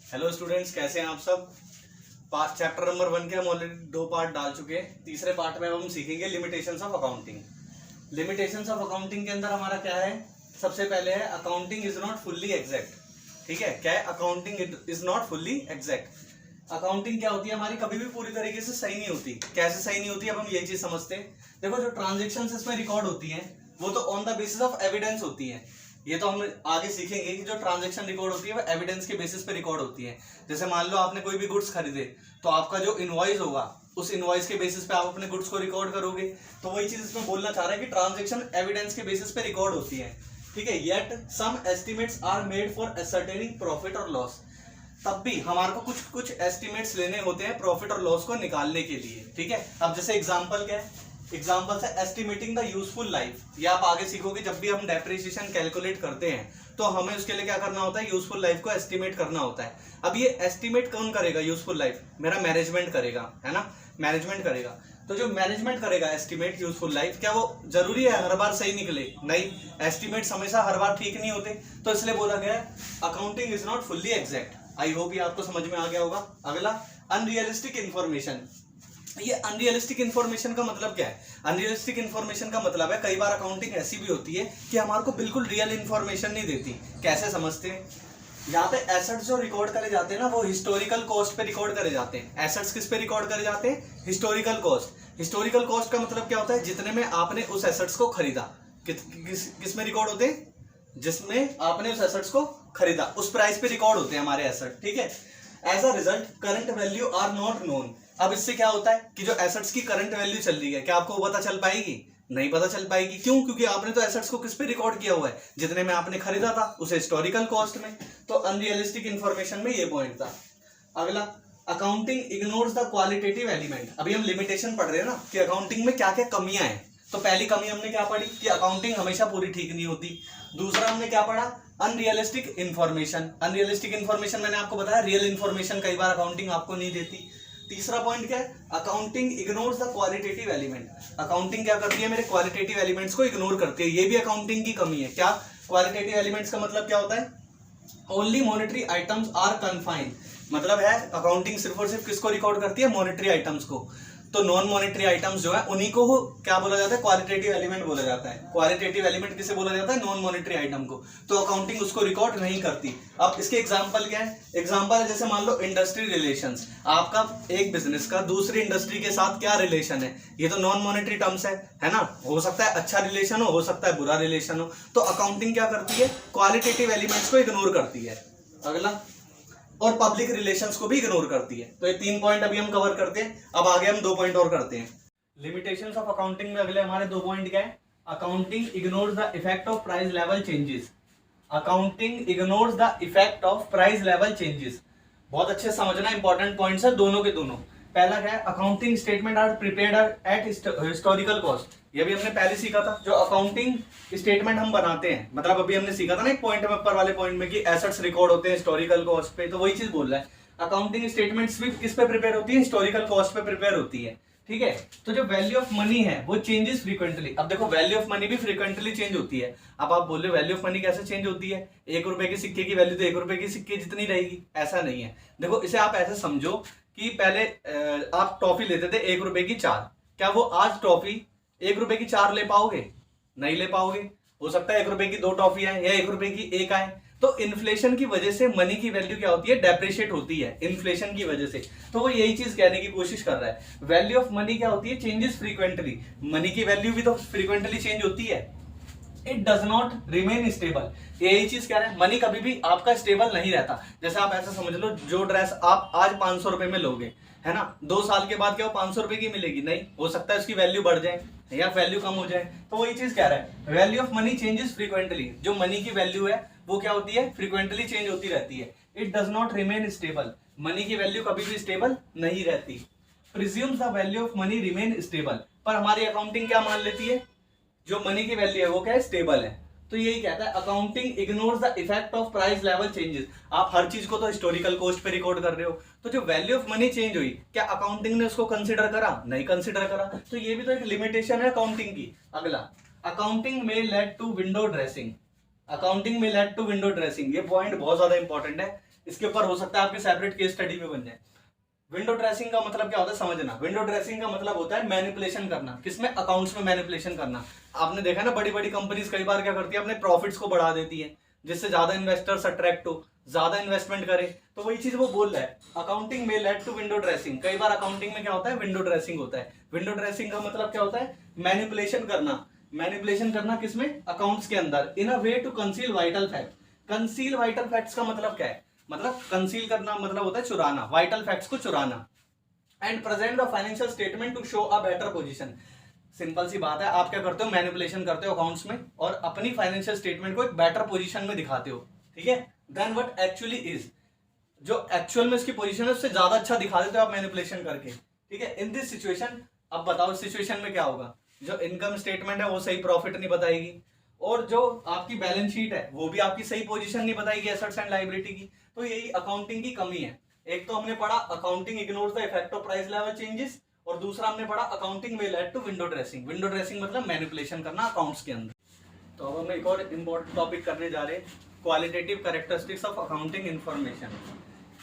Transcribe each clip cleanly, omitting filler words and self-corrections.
Hello students, कैसे हैं आप सब। चैप्टर नंबर 1 के हम ऑलरेडी 2 पार्ट डाल चुके हैं। तीसरे पार्ट में हम सीखेंगे limitations of accounting. Limitations of accounting के अंदर हमारा क्या है, सबसे पहले है accounting is not fully exact. ठीक है, क्या है accounting is not fully exact. Accounting क्या होती है हमारी, कभी भी पूरी तरीके से सही नहीं होती। कैसे सही नहीं होती, अब हम ये चीज समझते हैं। देखो, जो ट्रांजेक्शन्स इसमें रिकॉर्ड होती हैं वो तो on the basis of evidence होती है। ये तो हम आगे सीखेंगे कि जो ट्रांजैक्शन रिकॉर्ड होती है वो एविडेंस के बेसिस पे रिकॉर्ड होती है। जैसे मान लो आपने कोई भी गुड्स खरीदे तो आपका जो इनवॉइस होगा उस इनवॉइस के बेसिस पे आप अपने गुड्स को रिकॉर्ड करोगे। तो वही चीज इसमें बोलना चाह रहा है कि ट्रांजैक्शन एविडेंस के बेसिस पे रिकॉर्ड होती है। ठीक है, yet some estimates are made for ascertaining profit और लॉस। तब भी हमारे को कुछ कुछ एस्टिमेट्स लेने होते हैं प्रॉफिट और लॉस को निकालने के लिए। ठीक है, अब जैसे एग्जांपल क्या है, एग्जाम्पल है एस्टिमेटिंग द यूजफुल लाइफ। ये आप आगे सीखोगे, जब भी हम डेप्रिसिएशन कैलकुलेट करते हैं तो हमें उसके लिए क्या करना होता है, यूजफुल लाइफ को एस्टिमेट करना होता है। अब ये एस्टिमेट कौन करेगा यूजफुल लाइफ, मेरा मैनेजमेंट करेगा, है ना, मैनेजमेंट करेगा। तो जो मैनेजमेंट करेगा एस्टिमेट यूजफुल लाइफ, क्या वो जरूरी है हर बार सही निकले? नहीं, एस्टिमेट्स हमेशा हर बार ठीक नहीं होते। तो इसलिए बोला गया accounting is not fully exact. I hope ये आपको समझ में आ गया होगा। अगला, अनरियलिस्टिक इन्फॉर्मेशन। ये अनरियलिस्टिक इन्फॉर्मेशन का मतलब क्या है? अनरियलिस्टिक इन्फॉर्मेशन का मतलब है कई बार अकाउंटिंग ऐसी भी होती है कि हमारे को बिल्कुल रियल इन्फॉर्मेशन नहीं देती। कैसे समझते हैं, यहाँ पे एसेट्स जो रिकॉर्ड करे जाते हैं ना वो हिस्टोरिकल कॉस्ट पे रिकॉर्ड करे जाते हैं। एसेट्स किस पे रिकॉर्ड करे जाते हैं? Historical cost. हिस्टोरिकल कॉस्ट का मतलब क्या होता है, जितने में आपने उस एसेट्स को खरीदा। किस में रिकॉर्ड होते हैं? जिसमें आपने उस एसेट्स को खरीदा उस प्राइस पे रिकॉर्ड होते हैं हमारे एसेट। ठीक है, as a result current value are not known. अब इससे क्या होता है कि जो एसेट्स की करंट वैल्यू चल रही है, क्या आपको पता चल पाएगी? नहीं पता चल पाएगी। क्यों? क्योंकि आपने तो एसेट्स को किस पे रिकॉर्ड किया हुआ है, जितने में आपने खरीदा था उसे हिस्टोरिकल कॉस्ट में। तो अनरियलिस्टिक इंफॉर्मेशन में ये पॉइंट था। अगला, accounting ignores the qualitative element. अभी हम लिमिटेशन पढ़ रहे हैं ना कि अकाउंटिंग में क्या क्या कमियां हैं। तो पहली कमी हमने क्या पढ़ी कि अकाउंटिंग हमेशा पूरी ठीक नहीं होती। दूसरा हमने क्या पढ़ा, अनरियलिस्टिक इन्फॉर्मेशन। अनरियलिस्टिक इन्फॉर्मेशन मैंने आपको बताया, रियल इन्फॉर्मेशन कई बार अकाउंटिंग आपको नहीं देती। तीसरा पॉइंट क्या है, accounting ignores the qualitative element. Accounting क्या करती है, मेरे क्वालिटेटिव एलिमेंट्स को इग्नोर करती है। ये भी अकाउंटिंग की कमी है। क्या क्वालिटेटिव एलिमेंट्स का मतलब क्या होता है? Only monetary items are confined. मतलब है अकाउंटिंग सिर्फ और सिर्फ किसको रिकॉर्ड करती है? मॉनेटरी आइटम्स को। तो नॉन मॉनेटरी आइटम्स जो है उन्हीं को क्या बोला जाता है? क्वालिटेटिव एलिमेंट बोला जाता है। क्वालिटेटिव एलिमेंट किसे बोला जाता है? नॉन मॉनेटरी आइटम को। तो अकाउंटिंग उसको रिकॉर्ड नहीं करती। अब इसके एग्जांपल क्या है? एग्जांपल है जैसे मान लो इंडस्ट्री रिलेशंस। आपका एक बिजनेस का दूसरी इंडस्ट्री के साथ क्या रिलेशन है, ये तो नॉन मॉनेटरी टर्म्स है ना। हो सकता है अच्छा रिलेशन हो सकता है बुरा रिलेशन हो। तो अकाउंटिंग क्या करती है? क्वालिटेटिव एलिमेंट्स को इग्नोर करती है। अगला, और पब्लिक रिलेशंस को भी इग्नोर करती है। तो ये 3 पॉइंट अभी हम कवर करते हैं। अब आगे हम 2 पॉइंट और करते हैं। लिमिटेशंस ऑफ अकाउंटिंग में अगले हमारे 2 पॉइंट क्या है? Accounting ignores the effect of price level changes. Accounting ignores the effect of price level changes. बहुत अच्छे समझना, इंपॉर्टेंट पॉइंट्स है दोनों के दोनों। पहला क्या है, accounting statement are prepared at historical cost. ये भी हमने पहले सीखा था। जो अकाउंटिंग स्टेटमेंट हम बनाते हैं, मतलब अभी हमने सीखा था ना एक पॉइंट में, ऊपर वाले पॉइंट में कि एसेट्स रिकॉर्ड होते हैं हिस्टोरिकल कॉस्ट पे। तो वही चीज बोल रहा है, अकाउंटिंग स्टेटमेंट्स भी किस पे प्रिपेयर होती है? हिस्टोरिकल कॉस्ट पे प्रिपेयर होती है। ठीक है, तो जो वैल्यू ऑफ मनी है वो चेंजेस फ्रीक्वेंटली। अब देखो, वैल्यू ऑफ मनी भी फ्रीक्वेंटली चेंज होती है। अब आप बोल रहे वैल्यू ऑफ मनी कैसे चेंज होती है? 1 रुपए के सिक्के की वैल्यू तो 1 रुपए के सिक्के जितनी रहेगी, ऐसा नहीं है। देखो, इसे आप ऐसे समझो कि पहले आप टॉफी लेते थे 1 रुपए की 4। क्या वो आज टॉफी 1 रुपए की 4 ले पाओगे? नहीं ले पाओगे। हो सकता है 1 रुपए की 2 टॉफी आए या 1 रुपए की 1 आए। तो इन्फ्लेशन की वजह से मनी की वैल्यू क्या होती है? डेप्रिशिएट होती है इन्फ्लेशन की वजह से। तो वो यही चीज कहने की कोशिश कर रहा है। वैल्यू ऑफ मनी क्या होती है? Changes frequently. मनी की वैल्यू भी तो फ्रीक्वेंटली चेंज होती है। It does not remain stable. यही चीज कह रहे हैं, मनी कभी भी आपका स्टेबल नहीं रहता। जैसे आप ऐसा समझ लो, जो ड्रेस आप आज 500 रुपए में लोगे, है ना, 2 साल के बाद क्या वो 500 रुपए की मिलेगी? नहीं, हो सकता है उसकी वैल्यू बढ़ जाए या वैल्यू कम हो जाए। तो वही चीज कह रहा है, value of money changes frequently. जो मनी की वैल्यू है वो क्या होती है? फ्रीक्वेंटली चेंज होती रहती है। It does not remain stable. Money की वैल्यू कभी भी स्टेबल नहीं रहती। Presumes the value of money remain stable. पर हमारी अकाउंटिंग क्या मान लेती है? जो मनी की वैल्यू है वो क्या है? स्टेबल है। तो यही कहता है accounting ignores the effect of price level changes. आप हर चीज को तो हिस्टोरिकल कॉस्ट पे रिकॉर्ड कर रहे हो, तो जो वैल्यू ऑफ मनी चेंज हुई, क्या अकाउंटिंग ने उसको कंसीडर करा? नहीं कंसीडर करा। तो ये भी तो एक लिमिटेशन है अकाउंटिंग की। अगला, अकाउंटिंग में led to window dressing. Accounting में लेड टू विंडो ड्रेसिंग। ये पॉइंट बहुत ज्यादा इंपॉर्टेंट है। इसके ऊपर हो सकता है आपके सेपरेट केस स्टडी में बन जाए। विंडो ड्रेसिंग का मतलब क्या होता है समझना। विंडो ड्रेसिंग का मतलब होता है मैनिपुलेशन करना। किसमें? अकाउंट्स में मैनिपुलेशन करना। आपने देखा ना बड़ी बड़ी कंपनीज कई बार क्या करती है, अपने प्रॉफिट्स को बढ़ा देती है जिससे ज्यादा इन्वेस्टर्स अट्रैक्ट हो, ज्यादा इन्वेस्टमेंट करे। तो वही चीज वो बोल रहा है, अकाउंटिंग में लेड टू विंडो ड्रेसिंग। कई बार अकाउंटिंग में क्या होता है, विंडो ड्रेसिंग होता है। विंडो ड्रेसिंग का मतलब क्या होता है, मैनिपुलेशन करना। मैनिपुलेशन करना किसमें? अकाउंट्स के अंदर, in a way to conceal vital fact. Conceal vital facts का मतलब क्या है? मतलब कंसील करना मतलब होता है चुराना, वाइटल फैक्ट्स को चुराना। And present the financial statement to show a better position. Simple सी बात है, आप क्या करते हो, मैनिपुलेशन करते हो अकाउंट्स में और अपनी फाइनेंशियल स्टेटमेंट को एक बेटर पोजीशन में दिखाते हो, ठीक है, देन व्हाट एक्चुअली इज। जो एक्चुअल में इसकी पोजीशन है उससे ज्यादा अच्छा दिखा देते हो आप मैनिपुलेशन करके, ठीक है। इन दिस सिचुएशन, अब बताओ इस सिचुएशन में क्या होगा, जो इनकम स्टेटमेंट है वो सही प्रॉफिट नहीं बताएगी और जो आपकी बैलेंस शीट है वो भी आपकी सही पोजीशन नहीं बताएगी एसेट्स एंड लायबिलिटी की। तो यही अकाउंटिंग की कमी है। एक तो हमने पढ़ा accounting ignores the effect of price level changes, और दूसरा हमने पढ़ा अकाउंटिंग में led to window dressing. Window dressing मतलब मैनिपुलेशन करना अकाउंट्स के अंदर। तो अब हम एक और इंपॉर्टेंट टॉपिक करने जा रहे हैं, qualitative characteristics of accounting information.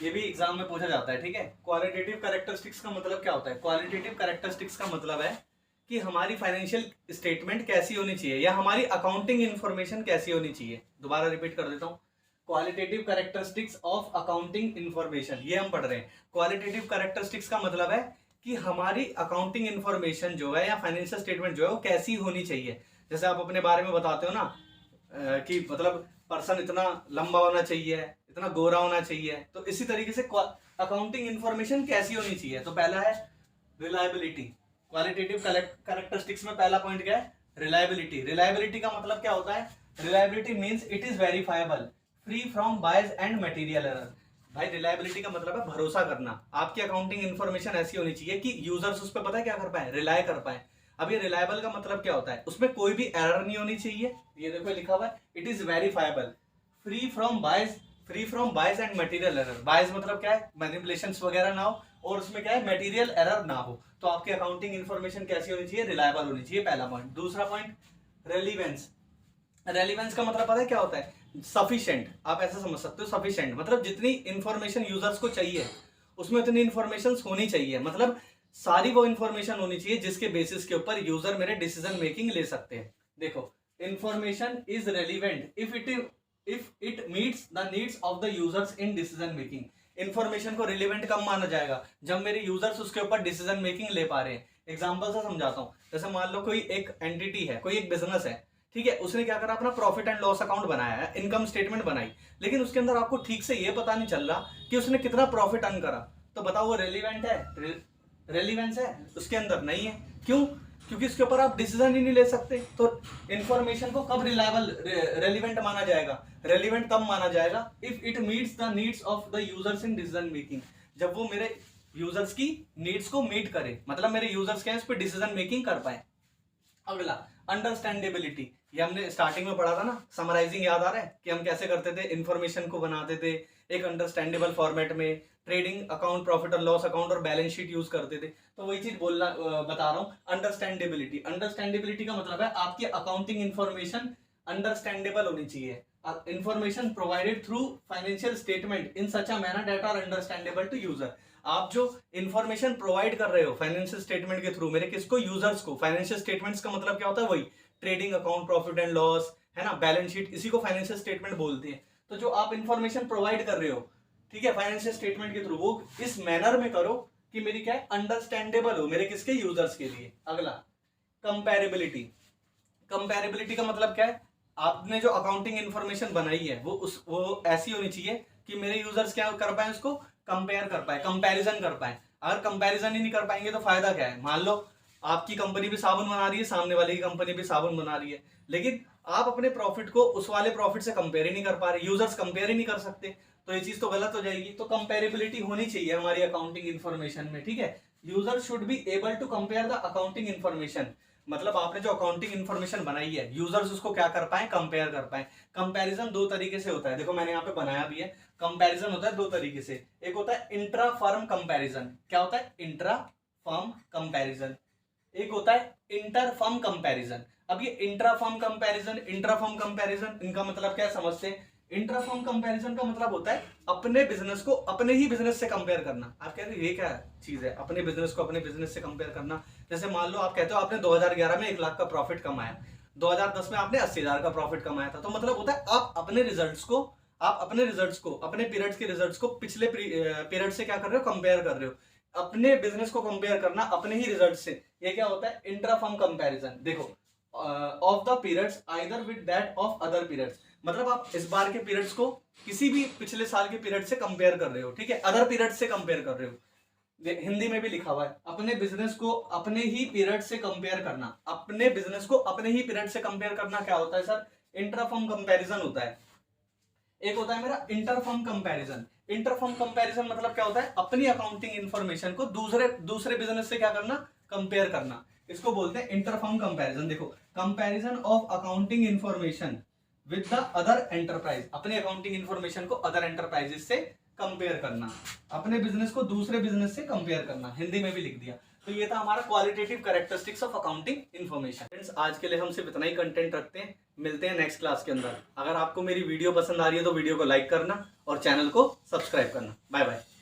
ये भी एग्जाम में पूछा जाता है, ठीक है। क्वालिटेटिव कैरेक्टरिस्टिक्स का मतलब क्या होता है? क्वालिटेटिव कैरेक्टरिस्टिक्स का मतलब है कि हमारी फाइनेंशियल स्टेटमेंट कैसी होनी चाहिए या हमारी अकाउंटिंग इन्फॉर्मेशन कैसी होनी चाहिए। दोबारा रिपीट कर देता हूँ, qualitative characteristics of accounting information, ये हम पढ़ रहे हैं। क्वालिटेटिव कैरेक्टरिस्टिक्स का मतलब है कि हमारी अकाउंटिंग इन्फॉर्मेशन जो है या फाइनेंशियल स्टेटमेंट जो है वो कैसी होनी चाहिए। जैसे आप अपने बारे में बताते हो ना कि मतलब पर्सन इतना लंबा होना चाहिए, इतना गोरा होना चाहिए, तो इसी तरीके से अकाउंटिंग इन्फॉर्मेशन कैसी होनी चाहिए। तो पहला है रिलायबिलिटी। क्वालिटेटिव कैरेक्टरिस्टिक्स में पहला पॉइंट क्या है? रिलायबिलिटी। रिलायबिलिटी का मतलब क्या होता है? Reliability means it is verifiable, free from bias and material error. भाई रिलायबिलिटी का मतलब है भरोसा करना। आपकी अकाउंटिंग इन्फॉर्मेशन ऐसी होनी चाहिए कि यूजर्स उस पर पता है क्या कर पाए, रिलाय कर पाए। अब ये रिलायबल का मतलब क्या होता है? उसमें कोई भी एरर नहीं होनी चाहिए। ये देखो लिखा हुआ है it is verifiable, free from bias and material error. Bias मतलब क्या है? मैनिपुलेशंस वगैरह ना हो, और उसमें क्या है, मटेरियल एरर ना हो। तो आपकी अकाउंटिंग इन्फॉर्मेशन कैसी होनी चाहिए? रिलायबल होनी चाहिए, पहला पॉइंट। दूसरा पॉइंट रेलिवेंस। रेलिवेंस का मतलब पता है क्या होता है? सफिशिएंट। आप ऐसा समझ सकते हो, सफिशिएंट मतलब जितनी इंफॉर्मेशन यूजर्स को चाहिए उसमें उतनी इंफॉर्मेशन होनी चाहिए। मतलब सारी वो इंफॉर्मेशन होनी चाहिए जिसके बेसिस के ऊपर यूजर मेरे डिसीजन मेकिंग ले सकते हैं। देखो, information is relevant if it meets the needs of the users in decision making. Information को रिलेवेंट कब माना जाएगा? जब मेरे यूजर्स उसके ऊपर डिसीजन मेकिंग ले पा रहे हैं। एग्जांपल से समझाता हूं, जैसे मान लो कोई एक एंटिटी है, कोई एक बिजनेस है, ठीक है, उसने क्या करा, अपना प्रॉफिट एंड लॉस अकाउंट बनाया है, इनकम स्टेटमेंट बनाई, लेकिन उसके अंदर आपको ठीक से ये पता नहीं चल रहा कि उसने कितना प्रॉफिट अर्न करा। तो बताओ वो रेलिवेंट है? रेलिवेंस है उसके अंदर? नहीं है। क्यों? क्योंकि इसके ऊपर आप डिसीजन ही नहीं ले सकते। तो इंफॉर्मेशन को कब रिलायबल रेलिवेंट माना जाएगा? रेलिवेंट तब माना जाएगा if it meets the needs of the users in decision making. जब वो मेरे यूजर्स की नीड्स को मीट करे, मतलब मेरे यूजर्स क्या है, इस पर डिसीजन मेकिंग कर पाए। अगला अंडरस्टैंडेबिलिटी। ये हमने स्टार्टिंग में पढ़ा था ना, समराइजिंग याद आ रहा है कि हम कैसे करते थे, इंफॉर्मेशन को बनाते थे एक अंडरस्टैंडेबल फॉर्मेट में, ट्रेडिंग अकाउंट, प्रॉफिट और लॉस अकाउंट और बैलेंस शीट यूज करते थे। तो वही चीज बोलना बता रहा हूँ, अंडरस्टैंडेबिलिटी। अंडरस्टैंडेबिलिटी का मतलब है आपकी अकाउंटिंग इंफॉर्मेशन अंडरस्टैंडेबल होनी चाहिए। Information provided through financial statement in such a manner that are understandable to user. आप जो इंफॉर्मेशन प्रोवाइड कर रहे हो फाइनेंशियल स्टेटमेंट के थ्रू मेरे किसको, यूजर्स को। फाइनेंशियल स्टेटमेंट्स का मतलब क्या होता है? वही trading account, profit and loss, है ना, बैलेंस शीट, इसी को फाइनेंशियल स्टेटमेंट बोलते हैं। तो जो आप इंफॉर्मेशन प्रोवाइड कर रहे हो, ठीक है, फाइनेंशियल स्टेटमेंट के थ्रू, वो इस मैनर में करो कि मेरी क्या है, अंडरस्टैंडेबल हो मेरे किसके, यूजर्स के लिए। अगला कंपैरेबिलिटी। कंपैरेबिलिटी का मतलब क्या है? आपने जो अकाउंटिंग इंफॉर्मेशन बनाई है वो ऐसी होनी चाहिए कि मेरे यूजर्स क्या कर पाए, उसको कंपेयर कर पाए, कंपैरिजन कर पाए। अगर कंपैरिजन ही नहीं कर पाएंगे तो फायदा क्या है? मान लो आपकी कंपनी भी साबुन बना रही है, सामने वाले की कंपनी भी साबुन बना रही है, लेकिन आप अपने प्रॉफिट को उस वाले प्रॉफिट से कंपेयर ही नहीं कर पा रहे, यूजर्स कंपेयर ही नहीं कर सकते, तो ये चीज तो गलत हो जाएगी। तो कंपेरेबिलिटी होनी चाहिए हमारी अकाउंटिंग इन्फॉर्मेशन में, ठीक है। User should be able to compare the accounting information. मतलब आपने जो अकाउंटिंग इन्फॉर्मेशन बनाई है, यूजर्स उसको क्या कर पाए, कंपेयर कर पाए। कंपैरिजन दो तरीके से होता है, देखो मैंने यहाँ पे बनाया भी है। कंपैरिजन होता है दो तरीके से, एक होता है इंट्रा फर्म कंपैरिजन। क्या होता है? Intra firm comparison. एक होता है इंटर फर्म कंपैरिजन। अब ये intra firm comparison, intra firm comparison, इनका मतलब क्या है समझते हैं। इंट्रा फर्म कंपैरिजन का मतलब होता है अपने बिजनेस को अपने ही बिजनेस से कंपेयर करना। आप कहते हो ये क्या चीज है, अपने बिजनेस को अपने बिजनेस से कंपेयर करना। जैसे मान लो आप कहते हो आपने 2011 में 1 लाख का प्रॉफिट कमाया, 2010 में आपने 80,000 का प्रॉफिट कमाया था, तो मतलब होता है आप अपने रिजल्ट्स को अपने पीरियड्स के रिजल्ट्स को पिछले पीरियड से क्या कर रहे हो, कंपेयर कर रहे हो। अपने बिजनेस को कंपेयर करना अपने ही रिजल्ट से, ये क्या होता है, इंट्रा फर्म कंपैरिजन। देखो of the periods either with that of other periods, मतलब आप इस बार के पीरियड्स को किसी भी पिछले साल के पीरियड से कंपेयर कर रहे हो, ठीक है, अदर पीरियड से कंपेयर कर रहे हो। हिंदी में भी लिखा हुआ है, अपने बिजनेस को अपने ही पीरियड से कंपेयर करना। अपने बिजनेस को अपने ही पीरियड से कंपेयर करना क्या होता है सर, इंट्रा फर्म कंपैरिजन होता है। एक होता है मेरा inter firm comparison. Inter firm comparison मतलब क्या होता है, अपनी अकाउंटिंग इंफॉर्मेशन को दूसरे बिजनेस से क्या करना, कंपेयर करना। इसको बोलते हैं इंटर फर्म कंपैरिजन। देखो, comparison of accounting information with the other enterprise, अपने अकाउंटिंग इंफॉर्मेशन को अदर एंटरप्राइजेस से कंपेयर करना, अपने बिजनेस को दूसरे बिजनेस से कंपेयर करना, हिंदी में भी लिख दिया। तो ये था हमारा qualitative characteristics of accounting information. Friends, आज के लिए हम सिर्फ इतना ही कंटेंट रखते हैं, मिलते हैं नेक्स्ट क्लास के अंदर। अगर आपको मेरी वीडियो पसंद आ रही है तो वीडियो को लाइक करना और चैनल को सब्सक्राइब करना। Bye bye.